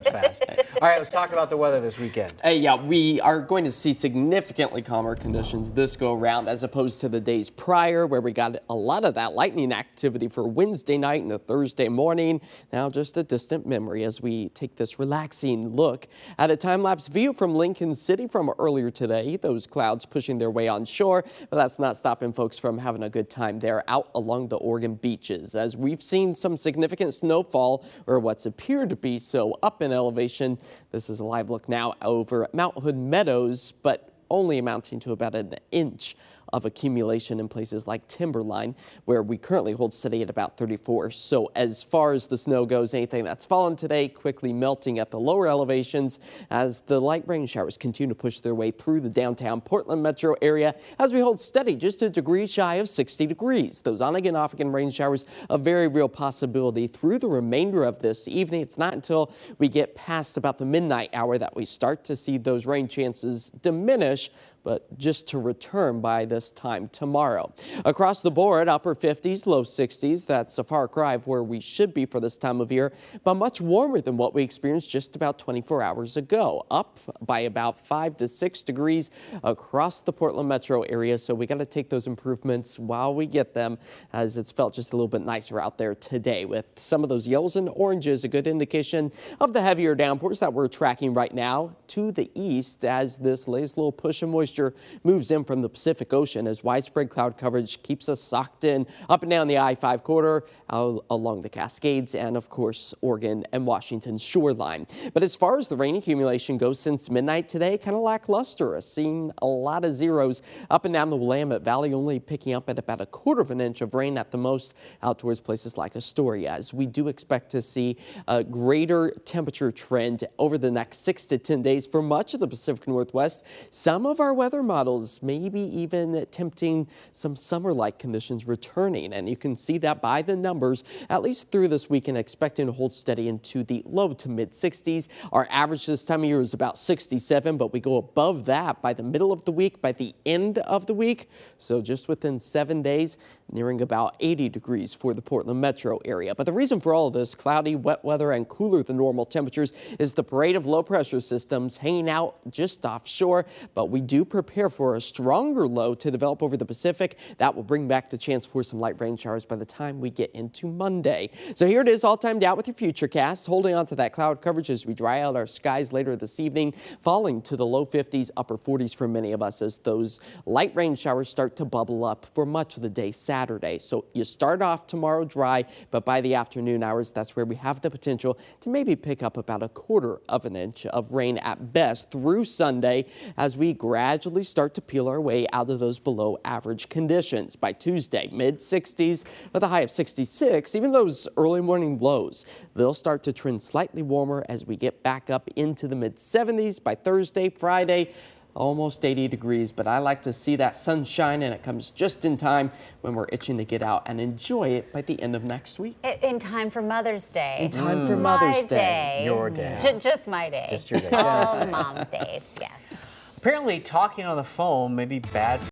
Fast. All right, let's talk about the weather this weekend. Yeah, we are going to see significantly calmer conditions this go around as opposed to the days prior where we got a lot of that lightning activity for Wednesday night and the Thursday morning. Now just a distant memory as we take this relaxing look at a time-lapse view from Lincoln City from earlier today. Those clouds pushing their way on shore, but that's not stopping folks from having a good time there out along the Oregon beaches as we've seen some significant snowfall or what's appeared to be so up in elevation. This is a live look now over Mount Hood Meadows, but only amounting to about an inch of accumulation in places like Timberline, where we currently hold steady at about 34. So as far as the snow goes, anything that's fallen today quickly melting at the lower elevations as the light rain showers continue to push their way through the downtown Portland metro area as we hold steady just a degree shy of 60 degrees. Those on-again, off-again rain showers, a very real possibility through the remainder of this evening. It's not until we get past about the midnight hour that we start to see those rain chances diminish, but just to return by this time tomorrow. Across the board, upper 50s, low 60s. That's a far cry of where we should be for this time of year, but much warmer than what we experienced just about 24 hours ago. Up by about 5 to 6 degrees across the Portland metro area, so we got to take those improvements while we get them, as it's felt just a little bit nicer out there today with some of those yellows and oranges, a good indication of the heavier downpours that we're tracking right now to the east as this latest little push of moisture moves in from the Pacific Ocean as widespread cloud coverage keeps us socked in up and down the I-5 corridor, along the Cascades, and of course Oregon and Washington shoreline. But as far as the rain accumulation goes since midnight today, kind of lackluster. Seeing a lot of zeros up and down the Willamette Valley, only picking up at about 1/4 inch of rain at the most out towards places like Astoria, as we do expect to see a greater temperature trend over the next 6 to 10 days for much of the Pacific Northwest. Some of our weather models maybe even attempting some summer-like conditions returning, and you can see that by the numbers at least through this weekend, expecting to hold steady into the low to mid 60s. Our average this time of year is about 67, but we go above that by the middle of the week, by the end of the week. So just within 7 days, nearing about 80 degrees for the Portland metro area. But the reason for all of this cloudy, wet weather and cooler than normal temperatures is the parade of low pressure systems hanging out just offshore, but we do prepare for a stronger low to develop over the Pacific. That will bring back the chance for some light rain showers by the time we get into Monday. So here it is, all timed out with your futurecast, holding on to that cloud coverage as we dry out our skies later this evening, falling to the low 50s, upper 40s for many of us as those light rain showers start to bubble up for much of the day Saturday. So you start off tomorrow dry, but by the afternoon hours, that's where we have the potential to maybe pick up about 1/4 inch of rain at best through Sunday as we gradually start to peel our way out of those below average conditions. By Tuesday, mid 60s with a high of 66. Even those early morning lows, they'll start to trend slightly warmer as we get back up into the mid 70s by Thursday, Friday. Almost 80 degrees, but I like to see that sunshine, and it comes just in time when we're itching to get out and enjoy it by the end of next week. In time for Mother's Day. In time for Mother's Day. Your day. Just my day. Just your day. All the mom's days, yes. Apparently, talking on the phone may be bad